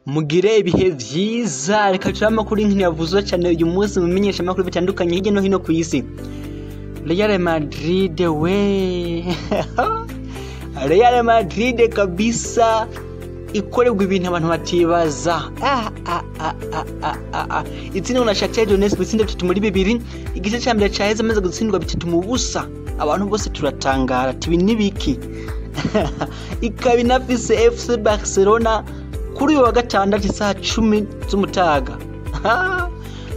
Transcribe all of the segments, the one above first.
mugire ibihe vyiza. Reka turama kuri nkino yavuzwe cyane uyu munsi mu menyesha makuru bitandukanye hirya no hino ku isi. Real Madrid we Real Madrid kabisa ikorerwa ibintu abantu batibaza. Itsinda na Shakhtar Donetsk bitsinda 3 muri 2. Igice cya mbere cyaheze amaze gutsindwa 3 mu busa. Abantu bose turatangara tibi nibiki. Ikaba inafise FC Barcelona kuri wa gatandatu isaha 10 z'umutaga.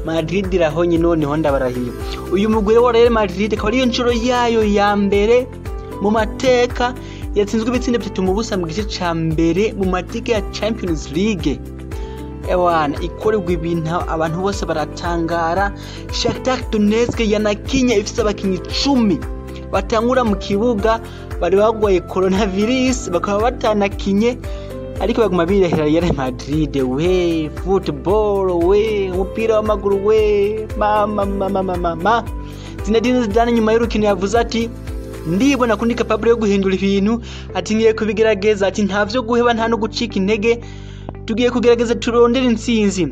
Madrid irahonye noneho ndabarahiye. Uyu mugore wa Real Madrid akaba ariyo ncuro yayo ya mbere mu mateka yatsinzwe ibitsinda 3 mu busa mu gice cya mbere mu matike ya Champions League. Ewana ikorerwa ibintu abantu bose baratangara. Shakhtar Donetsk yanakinye ifise abakinyi 10 batangura mu kibuga bari bagwaye coronavirus bakaba batanakinye ariko baguma birahira Real Madrid we football we umupira w'amaguru we mama Zinedine Zidane nyuma y'urukino yavuze ati ndibona kundi capable yo guhindura ibintu ati ngiye kubigerageza ati ntavyo guheba nta no gucika intege tugiye kugerageza turondera intsinzi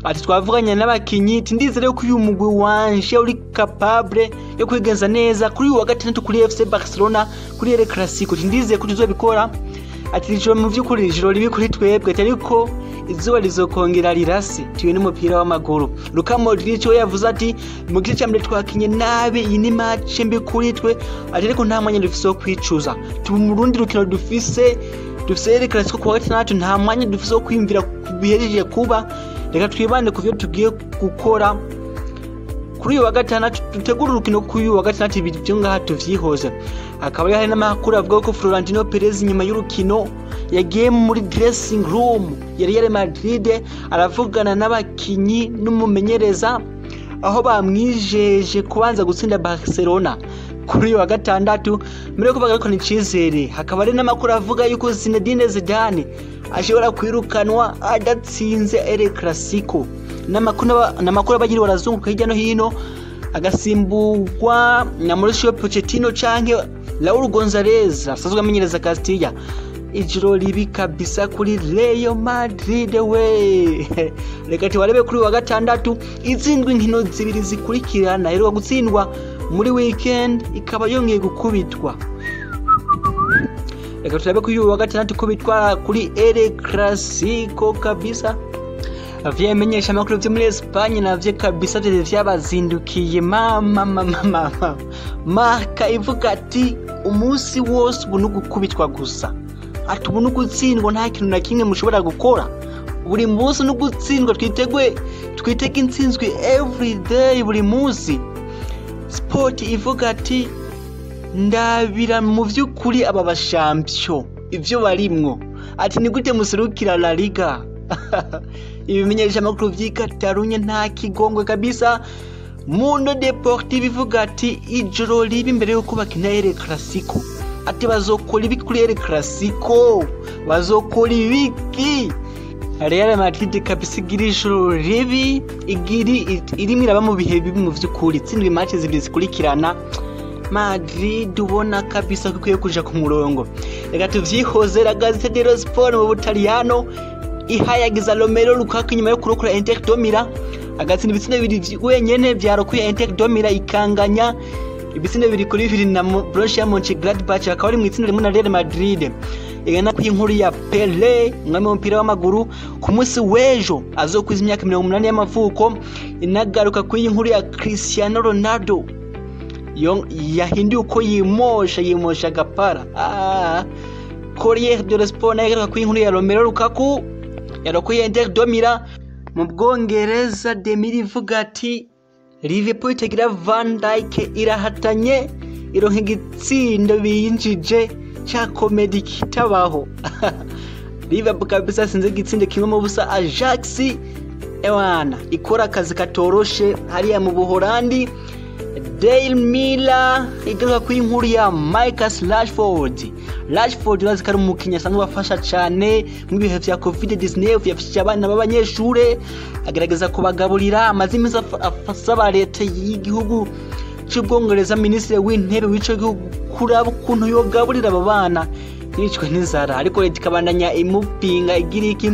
ati twavuganye n'abakinyi ati ndizere ko uyu mugwi wanje uri capable yo kwigenza neza kuri wa gatandatu kuri FC Barcelona kuri El Clasico ati ndizeye ko tuzobikora ati ijoro mu vy'ukuri ijoro ribi kuri twebwe ariko izuba rizokongera rirase tiwe n'umupira w'amaguru. Luka Modric we yavuze ati mu gice cya mbere twakinye nabi iyi ni match mbi kuri twe ati ariko nta mwanya dufise wo kwicuza tubu mu rundi rukino dufise El Clasico ku wa gatandatu nta mwanya dufise wo kwimvira kubihejeje kuba reka twibande ku byo tugiye gukora kuri wa gatandatu dutegura urukino kuri wa gatandatu ibyo ngaha tuvyihoza. Akaba yari n'amakuru avuga ko Florentino Perez nyuma y'urukino yagiye muri dressing room ya Real Madrid aravugana n'abakinyi n'umumenyereza aho bamwijeje kubanza gutsinda Barcelona kuri wa gatandatu mbere ko bagarako ni cizere. Hakaba ari n'amakuru avuga yuko Zinedine Zidane ashobora kwirukanwa adatsinze El Clasico. Namakuru abagiri barazunguka hirya no hino agasimburwa na Mauricio Pochettino canke Raúl González asazwe amenyereza Castilla. Ijoro ribi kabisa kuri Real Madrid we reka tiwarebe kuri wa gatandatu izindwi nkino zibiri zikurikirana rero gutsindwa muri weekend ikaba yongeye gukubitwa. Reka turabe kuri wa gatandatu kubitwa kuri El Clasico kabisa. Vyamenyesha makuru vyo muri Espagne navyo kabisa vyabazindukiye Marca ivuga ati umunsi wose ubu nugukubitwa gusa ati ubu nugutsindwa nta kintu na kimwe mushobora gukora buri munsi nugutsindwa twitege intsinzwe every day buri munsi. Sport ivuga ati ndabira mu vy'ukuri aba bashampio ivyo barimwo ati ni gute muserukira La Liga. Ibimenyesha makuru vy'Ikatalunye nta kigongwe kabisa. Mundo Deportivo ivuga ati ijoro ribi imbere yo kubakina El Clasico ati bazokora ibi kuri El Clasico bazokora ibiki. Real Madrid kabisa igira ijoro ribi irimo iraba mu bihe bibi mu vy'ukuri tsindwe match zibiri zikurikirana. Madrid ubona kabisa kukwiye kuja ku murongo. Reka tuvyihoze la Gazzetta dello Sport mu Butaliyano ihayagiza Romelu Lukaku nyuma yo kurokora Inter de Milan agatsinda ibitsinda bibiri wenyene vyarokuye Inter de Milan ikanganya ibitsinda bibiri kuri 2 na Borussia Mönchengladbach akaba ari mu itsinda rimwe na Real Madrid. Igana ku inkuru ya Pele umwami w'umupira w'amaguru ku munsi w'ejo azokwiza imyaka 80 y'amavuko. Inagaruka ku inkuru ya Cristiano Ronaldo yahinduye uko yimosha gapara. Corriere dello Sport nagaruka ku inkuru ya Romelu Lukaku yarokuye Inter de Milan mu Bwongereza. Demiri ivuga ati Liverpool itagira Van Dijk irahatanye ironka igitsindo biyinjije cha comedy kitabaho. Liverpool kabisa sinze igitsindo kimwe mu busa Ajax ewana ikora akazi katoroshe hariya mu Buholandi. Daily Mirror igaruka ku inkuru ya Marcus Rashford bazikara umukinya sanzwe bafasha cyane mu bihe vya COVID-19 yafashije abana b'abanyeshure agerageza kubagaburira amazimisa afasaba leta y'igihugu cy'Ubwongereza. Ministre w'intebe w'ico gihugu kuraba ukuntu yogaburira aba bana nicwe n'inzara ariko leta ikabandanya imupinga igira iki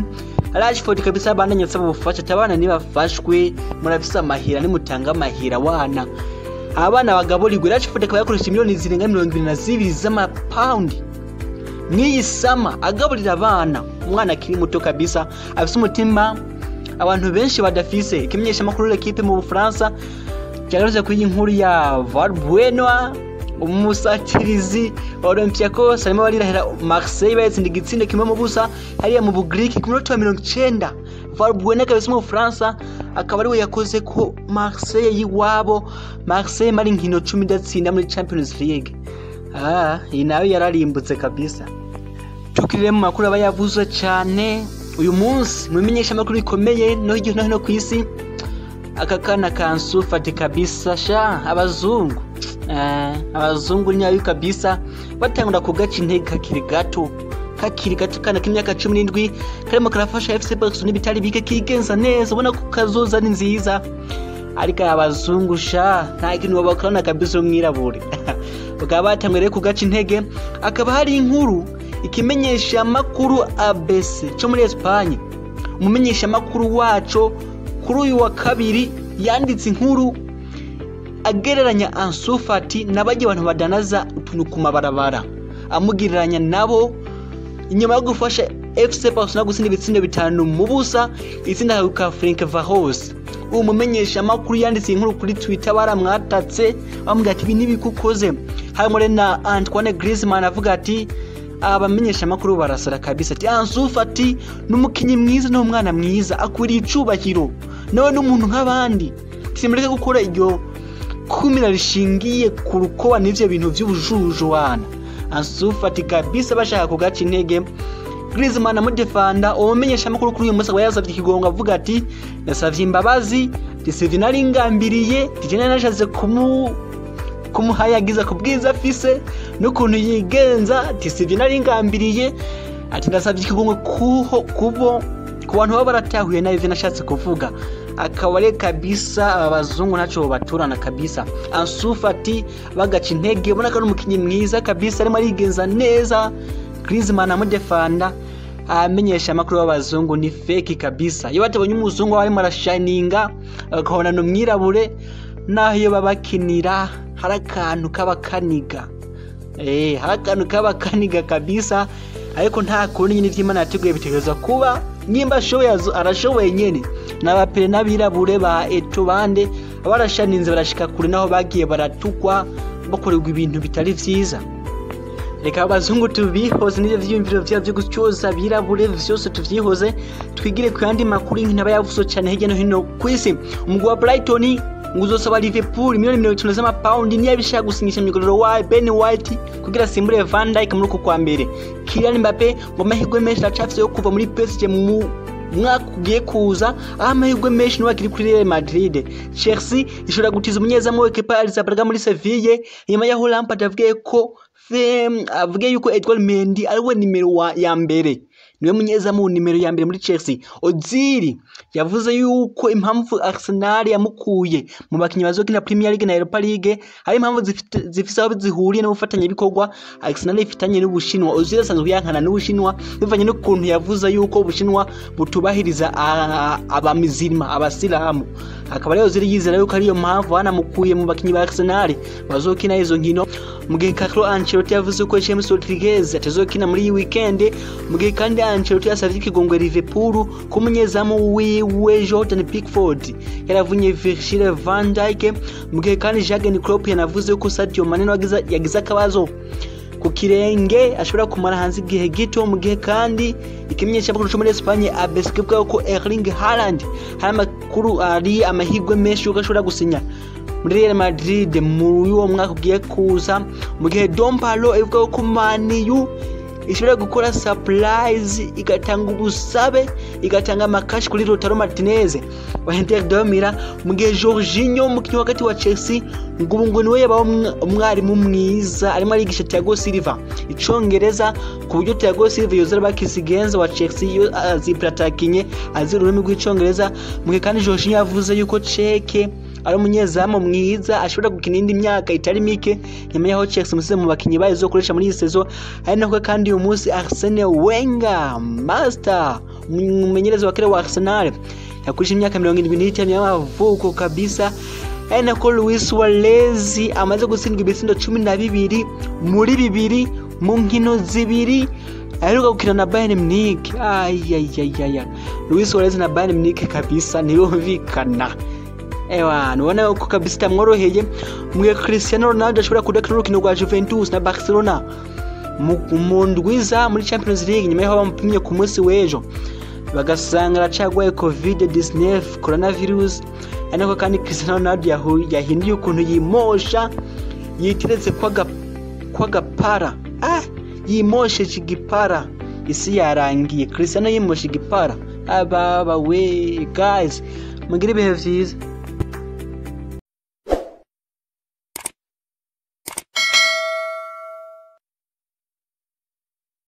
Rashford kabisa bandanye nsaba ubufasha tabana nibafashwe murafisa amahira nimutanga amahira wana abana bagaburirwe. Rashford akaba yakoresha miliyoni zirenga 22 z'amapaundi mwiyi sama agaburira abana. Umwana akiri muto kabisa afise umutima abantu benshi badafise. Ikimenyesha makuru l'Equipe mu Bufaransa cyagaruze kuri inkuru ya Valbuena umusatirizi Olympiacos arimo barirahera Marseille bayitsinda igitsinde kimwe mu busa hariya mu Bugiriki ku minota 90. Valbuena kabisa mu Bufaransa akaba ari we yakoze ko Marseille yiwabo. Marseille mari nkino 10 datsinda muri Champions League. Iyi nawe yararimbutse kabisa. Tukirire mu makuru abayavuze cyane uyu munsi mumenyesha makuru ikomeye no hirya no ku isi. Akakana Ansu Fati kabisa sha abazungu nyayo kabisa batangura kugaca intege kakiri gato kana kimyaka 17 karimo karafasha FC Barcelona bitari bike kigenza neza ubona ko kazoza ni nziza ariko abazungu sha nta kintu babakorana kabisa umwirabure bakaba batangure kugaca intege. Akaba hari inkuru ikimenyesha makuru ABC cyo muri Espagne. Umumenyesha makuru waco kuri uyu wa kabiri yanditse inkuru agereranya Ansu Fati n'abaje abantu badanaza utuntu ku mabarabara amugereranya nabo inyuma yo gufasha FC Barcelona gutsinda ibitsindo 5 mu busa itsinda ka Frank Vahos. Umumenyesha makuru yanditse inkuru kuri Twitter baramwatatse bamubwira ati ibi bikukoze. Harimo na Antoine Griezmann avuga ati abamenyesha makuru barasara kabisa ati Ansu Fati n'umukinyi mwiza no umwana mwiza akwiriye icubahiro nawe n'umuntu nk'abandi simureke gukora iryo kumira rishingiye ku rukoba n'ivyo bintu vy'ubujuju wana. Ansu Fati kabisa bashaka kugaca intege. Griezmann amudefanda umumenyesha makuru kuri uyu munsi yasavye ikigongo avuga ati nasavye imbabazi Sylvain ari ngambiriye tijene nashaze kumuhayagiza kubwiza afise n'ukuntu yigenza Sylvain ari ngambiriye ati ndasavye ikigongo ku bantu baba baratahuye nayo nashatse kuvuga. Akabare kabisa abazungu naco baturana kabisa. Ansu Fati bagaca intege ubona ko umukinyi mwiza kabisa arimo arigenza neza. Griezmann amudefanda amenyesha makuru y'abazungu ni fake kabisa. Iyo batabonye umuzungu arimo arashininga akabona no mwirabure naho iyo babakinira harakantu kabakaniga harakantu kabakaniga kabisa ariko nta kundi nyine vy'Imana yateguye bitegereza kuba nimba ashoboye arashoboye nyene n'abapere n'abirabure ba eto bande abarashaninze barashika kure naho bagiye baratukwa bakorerwa ibintu bitari vyiza. Reka abazungu tubihoze n'ivyo vyiyumviro vyo gucyoza birabure vyose tuvyihoze twigire ku yandi makuru nk'aba yavuso cyane hirya no hino kwisi. Umugwi wa Brighton nguzosaba Liverpool miliyoni 50 z'amapaundi niyo bishaka gusinyisha myigororo wa Ben White kugira simbure Van Dijk muri kwa mbere. Kylian Mbappe ngo mahigwe menshi acafise yo kuva muri PSG mu mwaka ugiye kuza amahigwe menshi no akiri kuri Real Madrid. Chelsea ishobora gutiza umunyezamu wa Kepa Arrizabalaga muri Sevilla nyuma ya Lampard avuge yuko Edouard Mendy ariwe nimero ya mbere niwe munyezamu nimero ya mbere muri Chelsea. Ozil yavuze yuko impamvu Arsenal yamukuye mu bakinyi bazokina Premier League na Europa League hari impamvu zifise aho zihuriye no gufatanya ibikorwa Arsenal ifitanye n'Ubushinwa. Ozil asanzwe yankana n'Ubushinwa bivanye n'ukuntu yavuze yuko Ubushinwa butubahiriza abamizirima abasilamu. Akaba rero Ozil yizera yuko ariyo mpamvu banamukuye mu bakinyi ba Arsenal bazokina izo nkino. Mugihe Carlo Ancelotti yavuze ko James Rodriguez atazokina muri iyi weekend. Mugihe kandi Ancelotti yasavye ikigongwe Liverpool kumunyezamu wiwe Jordan Pickford yaravunye Virgil van Dijk. Mugihe kandi Jurgen Klopp yanavuze ko Sadio Mane yagize akabazo ku kirenge ashobora kumara hanze igihe gito. Mugihe kandi ikimenyesha bakuru muri Espagne ABC kivuga ko Erling Haaland hari amakuru ari amahigwe menshi ugashobora gusinya muri Real Madrid muri uwo mwaka ugiye kuza. Mugihe Dompalo ivuga ko Man U ishobora gukora surprise igatanga ubusabe igatanga amakashi kuri Lautaro Martinez wa Inter de Milan. Mugihe Jorginho umukinyi wakati wa Chelsea ngo niwe yaba umwarimu mwiza arimo arigisha Thiago Silva icongereza ku buryo Thiago Silva yozera bakisigenza wa Chelsea yo aziplatakinye azirurumi rw'icongereza. Mugihe kandi Jorginho yavuze yuko Cheke ari umunyezamu mwiza ashobora gukina indi myaka itari mike nyuma yaho Chelsea musize mu bakinyi bayo zo koresha muri iyi sezo. Ari nako kandi uyu munsi Arsene Wenger master umumenyereza wa kera wa Arsenal yakurishije imyaka 75 y'amavuko kabisa. Nako Luis Suarez amaze gutsindwa ibitsindo 12 muri 2 mu nkino zibiri aheruka gukina na Bayern Munich. Luis Suarez na Bayern Munich kabisa ntibumvikana. Nubona ko kabisa tamworoheye mwe Cristiano Ronaldo ashobora kudakina urukino rwa Juventus na Barcelona mu ndwiza muri Champions League nyuma y'aho bamupimye ku munsi w'ejo bagasanga aracagwaye COVID-19 coronavirus. Anako kandi Cristiano Ronaldo yahinduye ukuntu yimosha yitiretse kwa gapara yimoshe igipara isi yarangiye. Cristiano yimoshe igipara ababa we guys mugire ibihe vyiza.